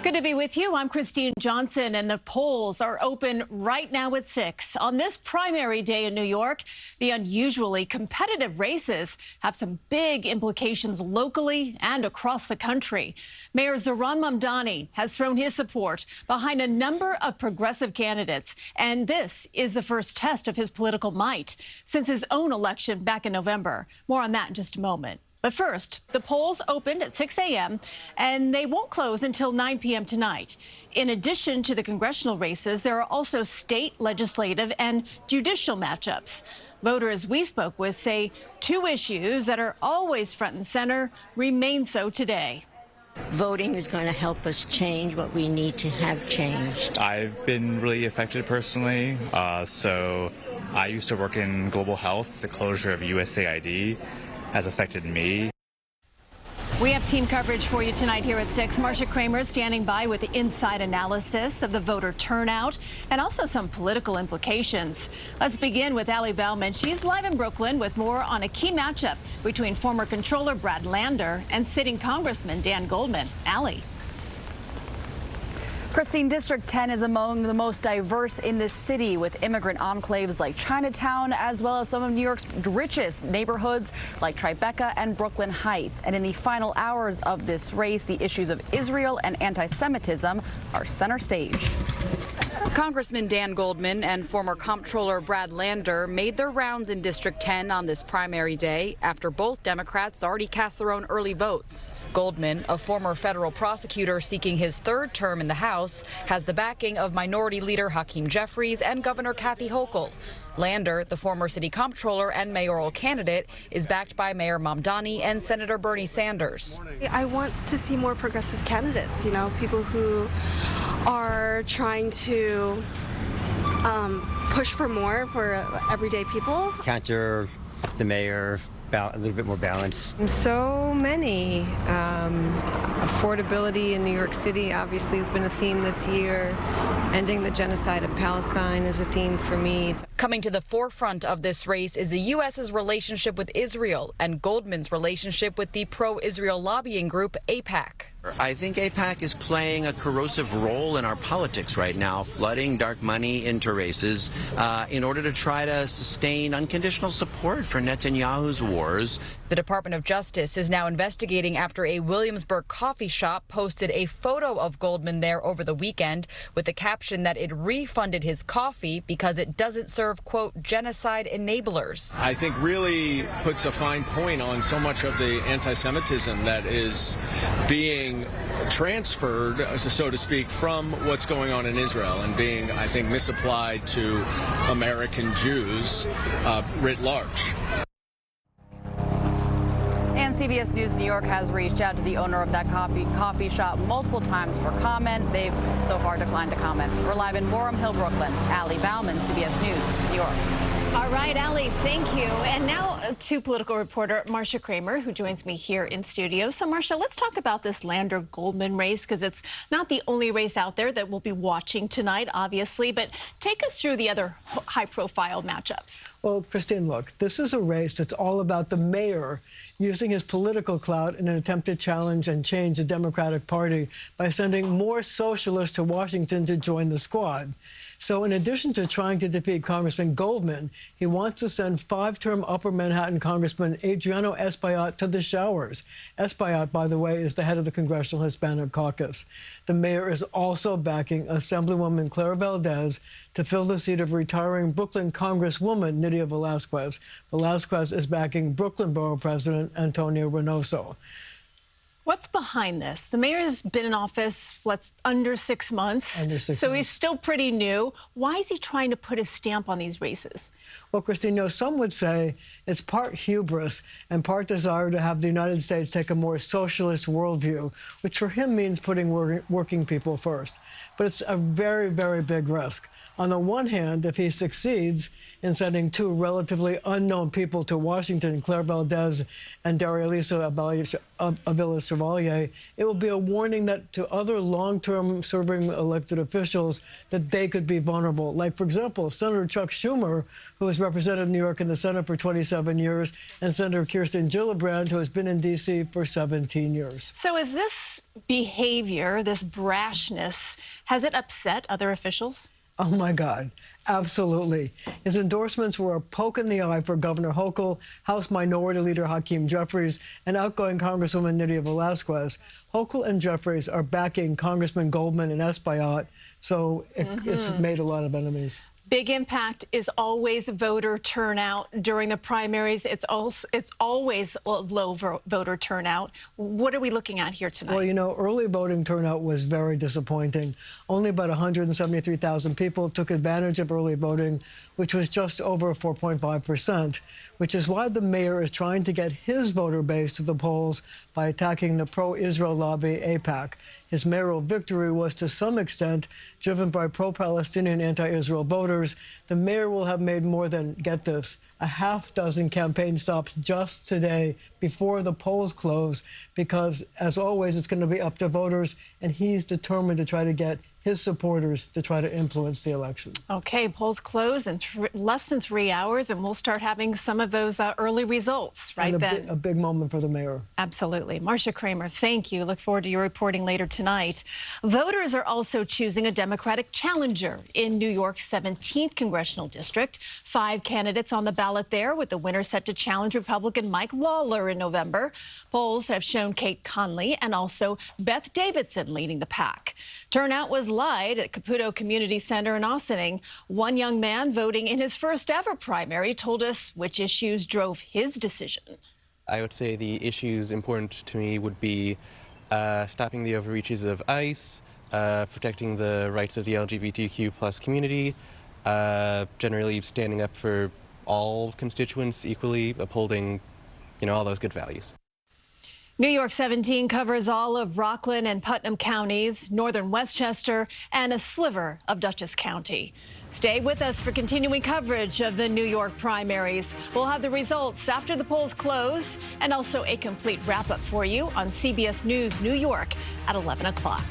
Good to be with you. I'm Christine Johnson, and the polls are open right now at 6. On this primary day in New York, the unusually competitive races have some big implications locally and across the country. Mayor Mamdani has thrown his support behind a number of progressive candidates, and this is the first test of his political might since his own election back in November. More on that in just a moment. But first, the polls opened at 6 a.m. and they won't close until 9 p.m. tonight. In addition to the congressional races, there are also state, legislative, and judicial matchups. Voters we spoke with say two issues that are always front and center remain so today. Voting is going to help us change what we need to have changed. I've been really affected personally. So I used to work in global health. The closure of USAID has affected me. We have team coverage for you tonight here at 6. Marcia Kramer standing by with the inside analysis of the voter turnout and also some political implications. Let's begin with Bauman. She's live in Brooklyn with more on a key matchup between former Comptroller Brad Lander and sitting Congressman Dan Goldman. Allie. Christine, District 10 is among the most diverse in the city, with immigrant enclaves like Chinatown, as well as some of New York's richest neighborhoods like Tribeca and Brooklyn Heights. And in the final hours of this race, the issues of Israel and anti-Semitism are center stage. Congressman Dan Goldman and former Comptroller Brad Lander made their rounds in District 10 on this primary day after both Democrats already cast their own early votes. Goldman, a former federal prosecutor seeking his third term in the House, has the backing of Minority Leader Hakeem Jeffries and Governor Kathy Hochul. Lander, the former city comptroller and mayoral candidate, is backed by Mayor Mamdani and Senator Bernie Sanders. I want to see more progressive candidates, people who are trying to push for more for everyday people. Counter the mayor, a little bit more balance. So many. Affordability in New York City obviously has been a theme this year. Ending the genocide of Palestine is a theme for me. Coming to the forefront of this race is the U.S.'s relationship with Israel and Goldman's relationship with the pro-Israel lobbying group AIPAC. I think AIPAC is playing a corrosive role in our politics right now, flooding dark money into races in order to try to sustain unconditional support for Netanyahu's wars. The Department of Justice is now investigating after a Williamsburg coffee shop posted a photo of Goldman there over the weekend with the caption that it refunded his coffee because it doesn't serve, quote, genocide enablers. I think really puts a fine point on so much of the anti-Semitism that is being transferred, so to speak, from what's going on in Israel and being, I think, misapplied to American Jews writ large. And CBS News New York has reached out to the owner of that coffee shop multiple times for comment. They've so far declined to comment. We're live in Wareham Hill, Brooklyn. Allie Bauman, CBS News, New York. All right, Allie, thank you. And now to political reporter Marcia Kramer, who joins me here in studio. So, Marcia, let's talk about this Lander-Goldman race, because it's not the only race out there that we'll be watching tonight, obviously. But take us through the other high-profile matchups. Well, Christine, look, this is a race that's all about the mayor using his political clout in an attempt to challenge and change the Democratic Party by sending more socialists to Washington to join the squad. So in addition to trying to defeat Congressman Goldman, he wants to send five-term Upper Manhattan Congressman Adriano Espaillat to the showers. Espaillat, by the way, is the head of the Congressional Hispanic Caucus. The mayor is also backing Assemblywoman Clara Valdez to fill the seat of retiring Brooklyn Congresswoman Nydia Velázquez. Velázquez is backing Brooklyn Borough President Antonio Reynoso. What's behind this? The mayor's been in office, under 6 months. So he's still pretty new. Why is he trying to put his stamp on these races? Well, Christine, some would say it's part hubris and part desire to have the United States take a more socialist worldview, which for him means putting working people first. But it's a very, very big risk. On the one hand, if he succeeds in sending two relatively unknown people to Washington, Clara Valdez and Daria Lisa Aviles Chevalier, it will be a warning that to other long-term serving elected officials that they could be vulnerable. Like, for example, Senator Chuck Schumer, who has represented New York in the Senate for 27 years, and Senator Kirsten Gillibrand, who has been in D.C. for 17 years. So is this behavior, this brashness, has it upset other officials? Oh, my God. Absolutely. His endorsements were a poke in the eye for Governor Hochul, House Minority Leader Hakeem Jeffries, and outgoing Congresswoman Nydia Velázquez. Hochul and Jeffries are backing Congressman Goldman and Espaillat, so it's made a lot of enemies. Big impact is always voter turnout during the primaries. It's always low voter turnout. What are we looking at here tonight? Well, you know, early voting turnout was very disappointing. Only about 173,000 people took advantage of early voting, which was just over 4.5%, which is why the mayor is trying to get his voter base to the polls by attacking the pro-Israel lobby, AIPAC. His mayoral victory was to some extent driven by pro-Palestinian anti-Israel voters. The mayor will have made more than, get this, a half dozen campaign stops just today before the polls close, because, as always, it's going to be up to voters, and he's determined to try to get his supporters to try to influence the election. Okay, polls close in less than 3 hours, and we'll start having some of those early results right then. A big moment for the mayor. Absolutely. Marcia Kramer, thank you. Look forward to your reporting later tonight. Voters are also choosing a Democratic challenger in New York's 17th congressional district. 5 candidates on the ballot there, with the winner set to challenge Republican Mike Lawler in November. Polls have shown Kate Conley and also Beth Davidson leading the pack. Turnout was light at Caputo Community Center in Ossining. One young man voting in his first ever primary told us which issues drove his decision. I would say the issues important to me would be stopping the overreaches of ICE, protecting the rights of the LGBTQ+ community, generally standing up for all constituents equally, upholding, all those good values. New York 17 covers all of Rockland and Putnam counties, northern Westchester, and a sliver of Dutchess County. Stay with us for continuing coverage of the New York primaries. We'll have the results after the polls close, and also a complete wrap-up for you on CBS News New York at 11 o'clock.